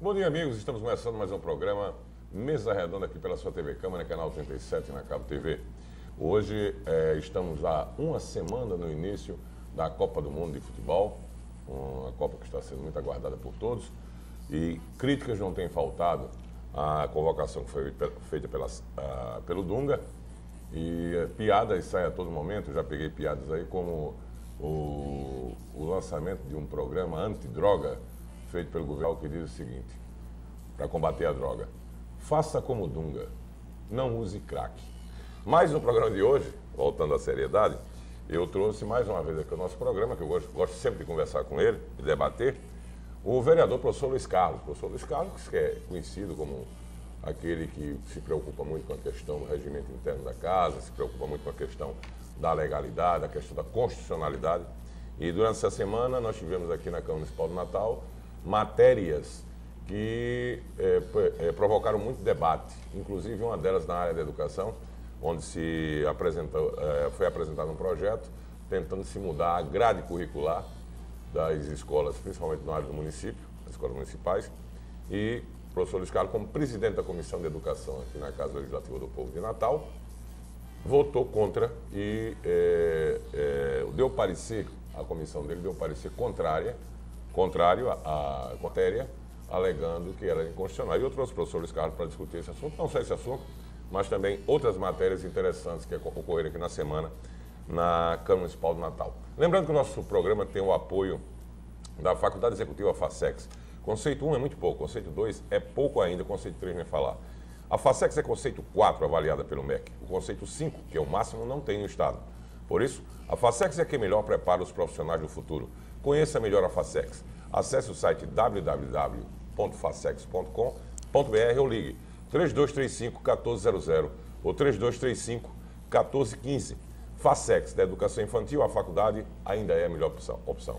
Bom dia, amigos. Estamos começando mais um programa Mesa Redonda aqui pela sua TV Câmara, canal 37 na Cabo TV. Hoje estamos há uma semana no início da Copa do Mundo de Futebol, uma Copa que está sendo muito aguardada por todos, e críticas não têm faltado à convocação que foi feita pelo Dunga, e piadas saem a todo momento. Eu já peguei piadas aí como o lançamento de um programa antidroga feito pelo governo, que diz o seguinte: para combater a droga, faça como o Dunga, não use crack. Mas no programa de hoje, voltando à seriedade, eu trouxe mais uma vez aqui o nosso programa, que eu gosto sempre de conversar com ele, de debater, o vereador professor Luiz Carlos. Professor Luiz Carlos, que é conhecido como aquele que se preocupa muito com a questão do regimento interno da casa, se preocupa muito com a questão da legalidade, a questão da constitucionalidade. E durante essa semana nós tivemos aqui na Câmara Municipal do Natal matérias que provocaram muito debate, inclusive uma delas na área da educação, onde foi apresentado um projeto tentando se mudar a grade curricular das escolas, principalmente na área do município, das escolas municipais, e o professor Luiz Carlos, como presidente da Comissão de Educação aqui na Casa Legislativa do Povo de Natal, votou contra e deu parecer, a comissão dele deu parecer contrário à matéria, alegando que era inconstitucional. E eu trouxe o professor Luiz Carlos para discutir esse assunto, não só esse assunto, mas também outras matérias interessantes que ocorreram aqui na semana na Câmara Municipal do Natal. Lembrando que o nosso programa tem o apoio da Faculdade Executiva FACEX. Conceito 1 é muito pouco, conceito 2 é pouco ainda, conceito 3 nem falar. A FACEX é conceito 4 avaliada pelo MEC. O conceito 5, que é o máximo, não tem no Estado. Por isso, a FACEX é quem melhor prepara os profissionais do futuro. Conheça melhor a FACEX. Acesse o site www.facex.com.br ou ligue 3235-1400 ou 3235-1415. FACEX, da educação infantil, a faculdade ainda é a melhor opção.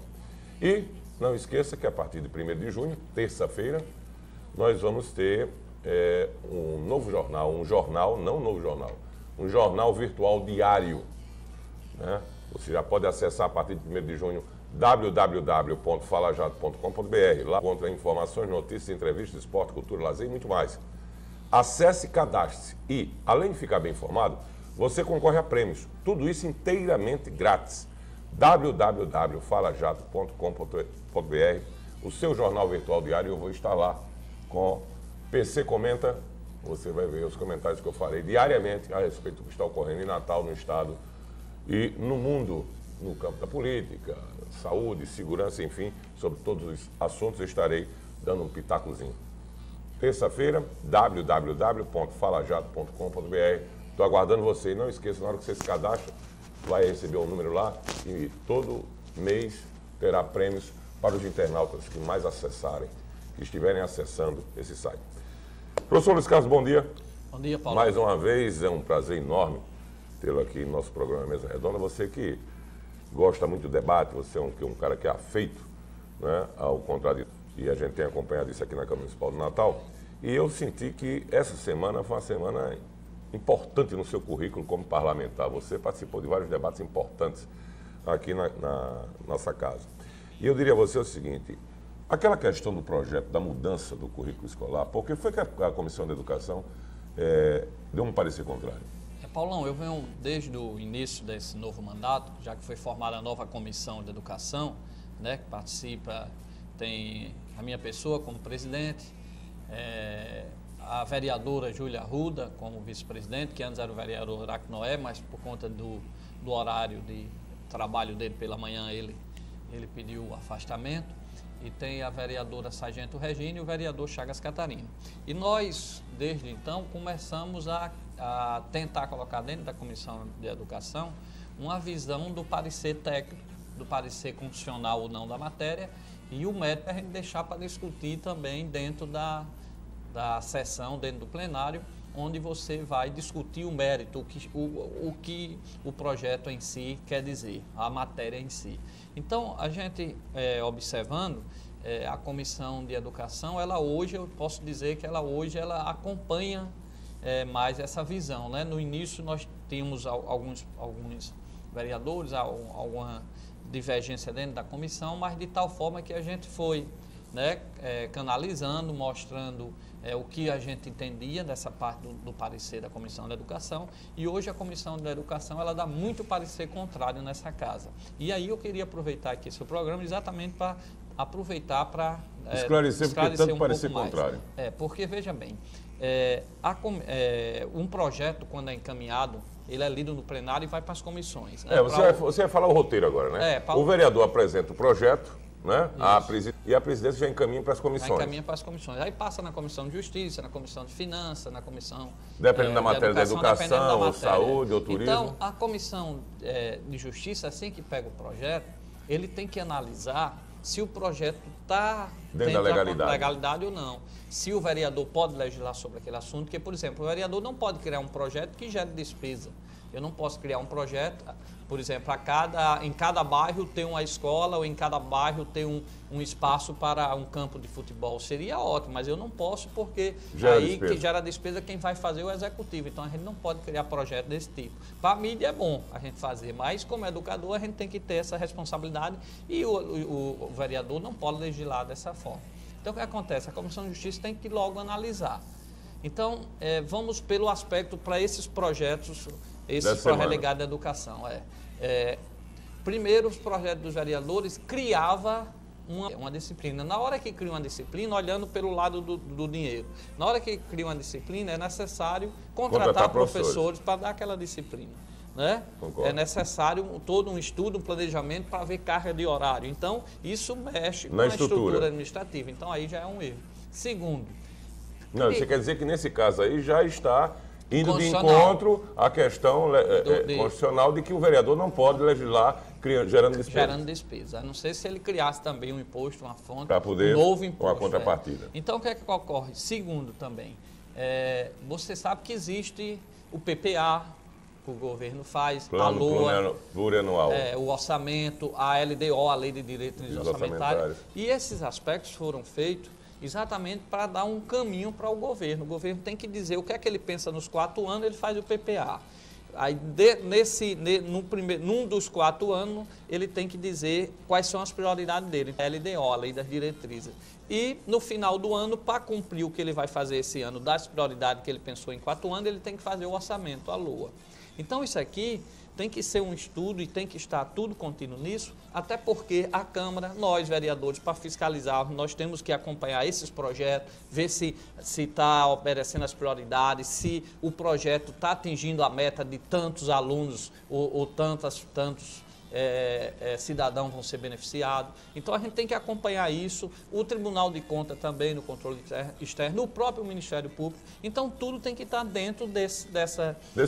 E não esqueça que a partir de 1º de junho, terça-feira, nós vamos ter um novo jornal, um jornal virtual diário, né? Você já pode acessar a partir de 1º de junho www.falajato.com.br. Lá encontra informações, notícias, entrevistas, esporte, cultura, lazer e muito mais. Acesse e cadastre-se. E, além de ficar bem informado, você concorre a prêmios. Tudo isso inteiramente grátis. www.falajato.com.br, o seu jornal virtual diário. Eu vou estar lá com PC Comenta. Você vai ver os comentários que eu farei diariamente a respeito do que está ocorrendo em Natal, no Estado e no mundo, no campo da política, saúde, segurança, enfim, sobre todos os assuntos eu estarei dando um pitacozinho. Terça-feira, www.falajato.com.br. Estou aguardando você. E não esqueça, na hora que você se cadastra, vai receber um número lá e todo mês terá prêmios para os internautas que mais acessarem, que estiverem acessando esse site. Professor Luiz Carlos, bom dia. Bom dia, Paulo. Mais uma vez, é um prazer enorme tê-lo aqui no nosso programa Mesa Redonda. Você que gosta muito do debate, você é um cara que é afeito, né, ao contraditório. E a gente tem acompanhado isso aqui na Câmara Municipal do Natal. E eu senti que essa semana foi uma semana importante no seu currículo como parlamentar. Você participou de vários debates importantes aqui na nossa casa. E eu diria a você o seguinte: aquela questão do projeto, da mudança do currículo escolar, por que foi que a Comissão de Educação deu um parecer contrário? Paulão, eu venho desde o início desse novo mandato, já que foi formada a nova Comissão de Educação, né, que participa, tem a minha pessoa como presidente, a vereadora Júlia Arruda como vice-presidente, que antes era o vereador Horácio Noé, mas por conta do horário de trabalho dele pela manhã, ele pediu o afastamento, e tem a vereadora Sargento Regina e o vereador Chagas Catarino. E nós, desde então, começamos a tentar colocar dentro da Comissão de Educação uma visão do parecer técnico, do parecer constitucional ou não da matéria, e o mérito a gente deixar para discutir também dentro da sessão, dentro do plenário, onde você vai discutir o mérito, o que o projeto em si quer dizer, a matéria em si. Então, a gente observando, a Comissão de Educação, ela hoje, eu posso dizer que ela hoje acompanha mais essa visão, né? No início nós tínhamos alguns vereadores, alguma divergência dentro da comissão, mas de tal forma que a gente foi né, canalizando, mostrando o que a gente entendia dessa parte do parecer da Comissão da Educação, e hoje a Comissão da Educação ela dá muito parecer contrário nessa casa. E aí eu queria aproveitar aqui esse programa exatamente para aproveitar para esclarecer porque tanto parecer contrário. Porque, veja bem, um projeto, quando é encaminhado, ele é lido no plenário e vai para as comissões. Né? Você vai falar o roteiro agora, né? O vereador apresenta o projeto, né? E a presidência já encaminha para as comissões. Já encaminha para as comissões. Aí passa na Comissão de Justiça, na Comissão de Finanças, na Comissão... Dependendo da matéria da educação, ou saúde, ou turismo. Então, a Comissão de Justiça, assim que pega o projeto, ele tem que analisar se o projeto está dentro da legalidade ou não. Se o vereador pode legislar sobre aquele assunto, porque, por exemplo, o vereador não pode criar um projeto que gere despesa. Eu não posso criar um projeto, por exemplo, em cada bairro tem uma escola ou em cada bairro tem um espaço para um campo de futebol. Seria ótimo, mas eu não posso porque que gera despesa quem vai fazer é o executivo. Então a gente não pode criar projeto desse tipo. Para a mídia é bom a gente fazer, mas como educador a gente tem que ter essa responsabilidade e o vereador não pode legislar dessa forma. Então o que acontece? A Comissão de Justiça tem que logo analisar. Então vamos pelo aspecto para esses projetos, esses para relegado da educação. Primeiro, os projetos dos vereadores criava uma disciplina. Na hora que cria uma disciplina, olhando pelo lado do dinheiro, na hora que cria uma disciplina, é necessário contratar professores para dar aquela disciplina. Né? É necessário todo um estudo, um planejamento para ver carga de horário. Então, isso mexe com a estrutura administrativa. Então, aí já é um erro. Segundo... Não, você quer dizer que nesse caso aí já está indo de encontro à questão constitucional de que o vereador não pode legislar gerando despesa. Gerando despesa. A não ser se ele criasse também um imposto, uma fonte, um novo imposto. Com a contrapartida. Então, o que é que ocorre? Segundo também, você sabe que existe o PPA, que o governo faz, a LOA, plurianual. O orçamento, a LDO, a Lei de Diretrizes Orçamentárias. E esses aspectos foram feitos exatamente para dar um caminho para o governo. O governo tem que dizer o que é que ele pensa nos 4 anos, ele faz o PPA. Aí, num dos 4 anos, ele tem que dizer quais são as prioridades dele, a LDO, a Lei das Diretrizes. E, no final do ano, para cumprir o que ele vai fazer esse ano, das prioridades que ele pensou em 4 anos, ele tem que fazer o orçamento, a LOA. Então, isso aqui tem que ser um estudo e tem que estar tudo contínuo nisso, até porque a Câmara, nós vereadores, para fiscalizar, nós temos que acompanhar esses projetos, ver se está obedecendo as prioridades, se o projeto está atingindo a meta de tantos alunos ou tantos cidadãos vão ser beneficiados. Então a gente tem que acompanhar isso, o Tribunal de Contas também, no controle externo, o próprio Ministério Público. Então tudo tem que estar dentro desse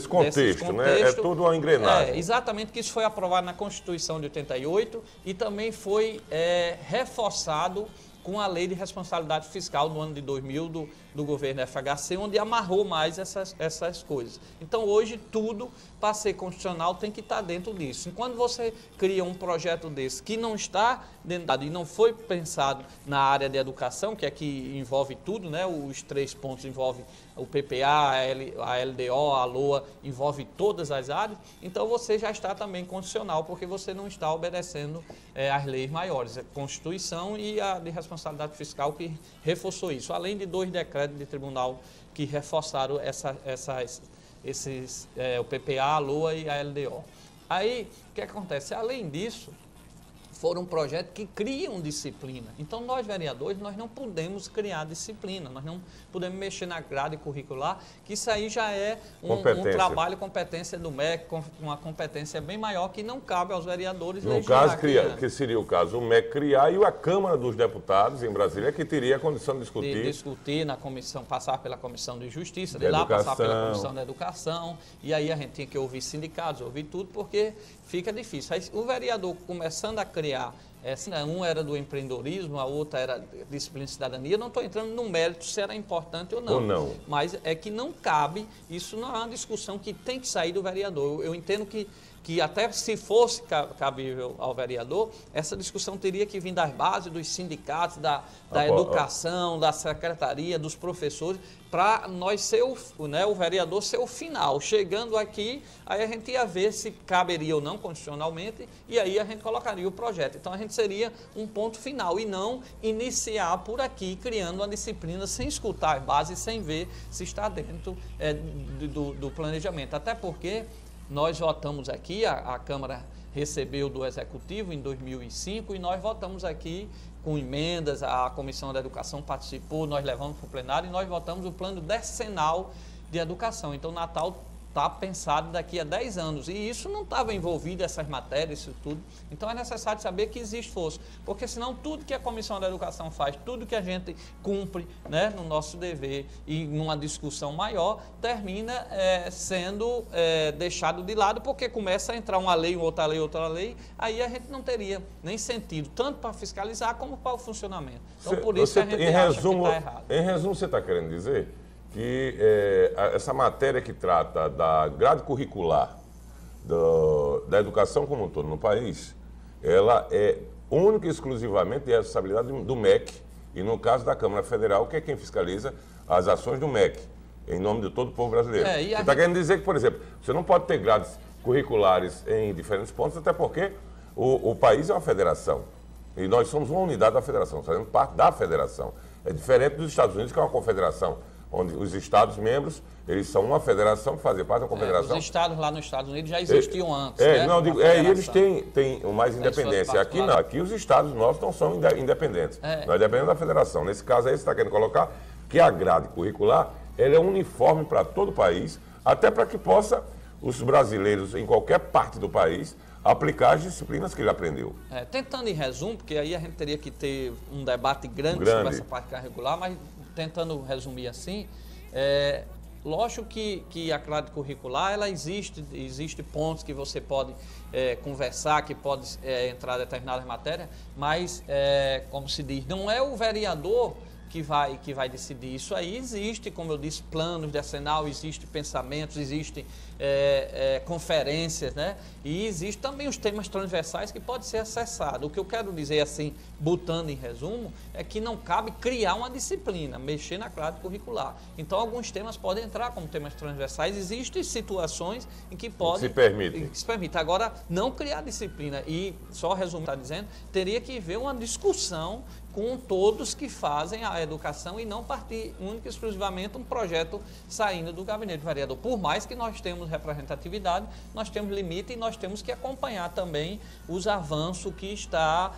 contexto, né? É tudo uma engrenagem. Exatamente, que isso foi aprovado na Constituição de 88 e também foi reforçado com a Lei de Responsabilidade Fiscal do ano de 2000 do governo FHC, onde amarrou mais essas coisas. Então, hoje, tudo, para ser constitucional, tem que estar dentro disso. E quando você cria um projeto desse que não está dentro e não foi pensado na área de educação, que é que envolve tudo, né? Os 3 pontos envolvem o PPA, a LDO, a LOA, envolve todas as áreas, então você já está também constitucional, porque você não está obedecendo às leis maiores, a Constituição e a de responsabilidade fiscal que reforçou isso, além de 2 decretos de tribunal que reforçaram o PPA, a LOA e a LDO. Aí, o que acontece? Além disso, foram projetos que criam disciplina. Então, nós, vereadores, nós não podemos criar disciplina, nós não podemos mexer na grade curricular, que isso aí já é um trabalho, competência do MEC, com uma competência bem maior, que não cabe aos vereadores legislar. No caso, que seria o caso, o MEC criar e a Câmara dos Deputados, em Brasília, que teria a condição de discutir. De discutir na comissão, passar pela Comissão de Justiça, de lá passar pela Comissão da Educação, e aí a gente tinha que ouvir sindicatos, ouvir tudo, porque fica difícil. Aí, o vereador começando a criar, um era do empreendedorismo, a outra era disciplina de cidadania, eu não estou entrando no mérito se era importante ou não. Mas é que não cabe, isso não é uma discussão que tem que sair do vereador. Eu entendo que que até se fosse cabível ao vereador, essa discussão teria que vir das bases, dos sindicatos, da educação, da secretaria, dos professores, para nós ser o vereador ser o final. Chegando aqui, aí a gente ia ver se caberia ou não constitucionalmente, e aí a gente colocaria o projeto. Então a gente seria um ponto final e não iniciar por aqui, criando uma disciplina sem escutar as bases, sem ver se está dentro do planejamento. Até porque nós votamos aqui, a Câmara recebeu do Executivo em 2005 e nós votamos aqui com emendas, a Comissão da Educação participou, nós levamos para o plenário e nós votamos o plano decenal de educação. Então, o Natal está pensado daqui a 10 anos e isso não estava envolvido, essas matérias, isso tudo. Então, é necessário saber que existe força, porque senão tudo que a Comissão da Educação faz, tudo que a gente cumpre, né, no nosso dever e numa discussão maior, termina sendo deixado de lado, porque começa a entrar uma lei, outra lei, aí a gente não teria nem sentido, tanto para fiscalizar como para o funcionamento. Então, por isso que a gente acha que está errado. Em resumo, você está querendo dizer que essa matéria que trata da grade curricular da educação como um todo no país, ela é única e exclusivamente de responsabilidade do MEC, e no caso da Câmara Federal, que é quem fiscaliza as ações do MEC, em nome de todo o povo brasileiro. Você está querendo dizer que, por exemplo, você não pode ter grades curriculares em diferentes pontos, até porque o país é uma federação, e nós somos uma unidade da federação, fazemos parte da federação. É diferente dos Estados Unidos, que é uma confederação, onde os Estados-membros, eles são uma federação que fazem parte da confederação. Os estados lá nos Estados Unidos já existiam antes, né? Não, digo, e eles têm mais independência. Aqui não, aqui os estados nossos não são independentes. Nós dependemos da federação. Nesse caso aí, você está querendo colocar que a grade curricular, ela é uniforme para todo o país, até para que possa os brasileiros, em qualquer parte do país, aplicar as disciplinas que ele aprendeu. Tentando em resumo, porque aí a gente teria que ter um debate grande sobre essa parte curricular, mas tentando resumir assim, lógico que a grade curricular, ela existe pontos que você pode conversar, que pode entrar em determinadas matérias, mas, como se diz, não é o vereador que vai decidir. Isso aí existe, como eu disse, planos decenal, existe pensamentos, existe conferências, né? E existe também os temas transversais que podem ser acessados. O que eu quero dizer, assim, botando em resumo, é que não cabe criar uma disciplina, mexer na grade curricular. Então, alguns temas podem entrar como temas transversais. Existem situações em que podem... Se permite. Agora, não criar disciplina. E, só resumir, está dizendo, teria que haver uma discussão com todos que fazem a educação e não partir única e exclusivamente um projeto saindo do gabinete do vereador. Por mais que nós temos representatividade, nós temos limite e nós temos que acompanhar também os avanços que está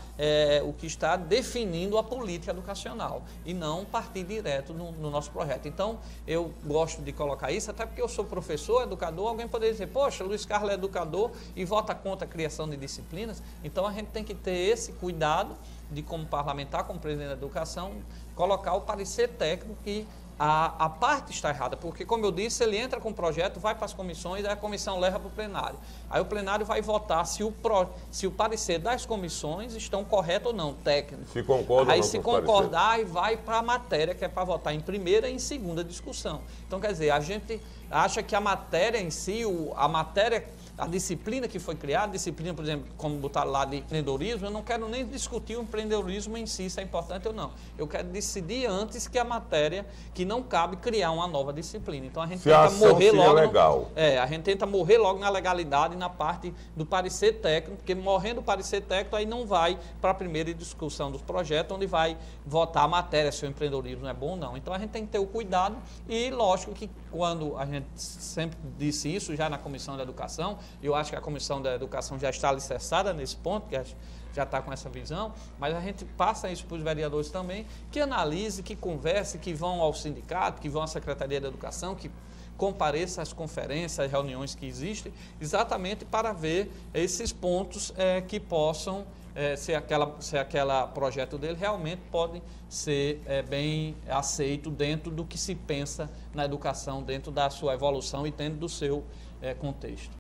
definindo a política educacional e não partir direto no nosso projeto. Então, eu gosto de colocar isso, até porque eu sou professor, educador, alguém poderia dizer, poxa, Luiz Carlos é educador e vota contra a criação de disciplinas. Então, a gente tem que ter esse cuidado de, como parlamentar, como presidente da educação, colocar o parecer técnico que a parte está errada, porque, como eu disse, ele entra com o projeto, vai para as comissões, aí a comissão leva para o plenário. Aí o plenário vai votar se o parecer das comissões estão correto ou não, técnico. Se concorda aí ou não se com o concordar, parecer. e vai para a matéria, que é para votar em primeira e em segunda discussão. Então, quer dizer, a gente acha que a matéria em si, a disciplina que foi criada, disciplina, por exemplo, como botar lá de empreendedorismo, eu não quero nem discutir o empreendedorismo em si, se é importante ou não. Eu quero decidir antes que a matéria, que não cabe criar uma nova disciplina. Então a gente tenta morrer logo. Legal. A gente tenta morrer logo na legalidade, na parte do parecer técnico, porque morrendo o parecer técnico, aí não vai para a primeira discussão dos projetos, onde vai votar a matéria, se o empreendedorismo é bom ou não. Então a gente tem que ter o cuidado e, lógico, que quando a gente sempre disse isso, já na Comissão da Educação, eu acho que a Comissão da Educação já está alicerçada nesse ponto, que já está com essa visão, mas a gente passa isso para os vereadores também, que analise, que converse, que vão ao sindicato, que vão à Secretaria da Educação, que compareça às conferências, às reuniões que existem, exatamente para ver esses pontos que possam, se aquele projeto dele realmente pode ser bem aceito dentro do que se pensa na educação, dentro da sua evolução e dentro do seu contexto.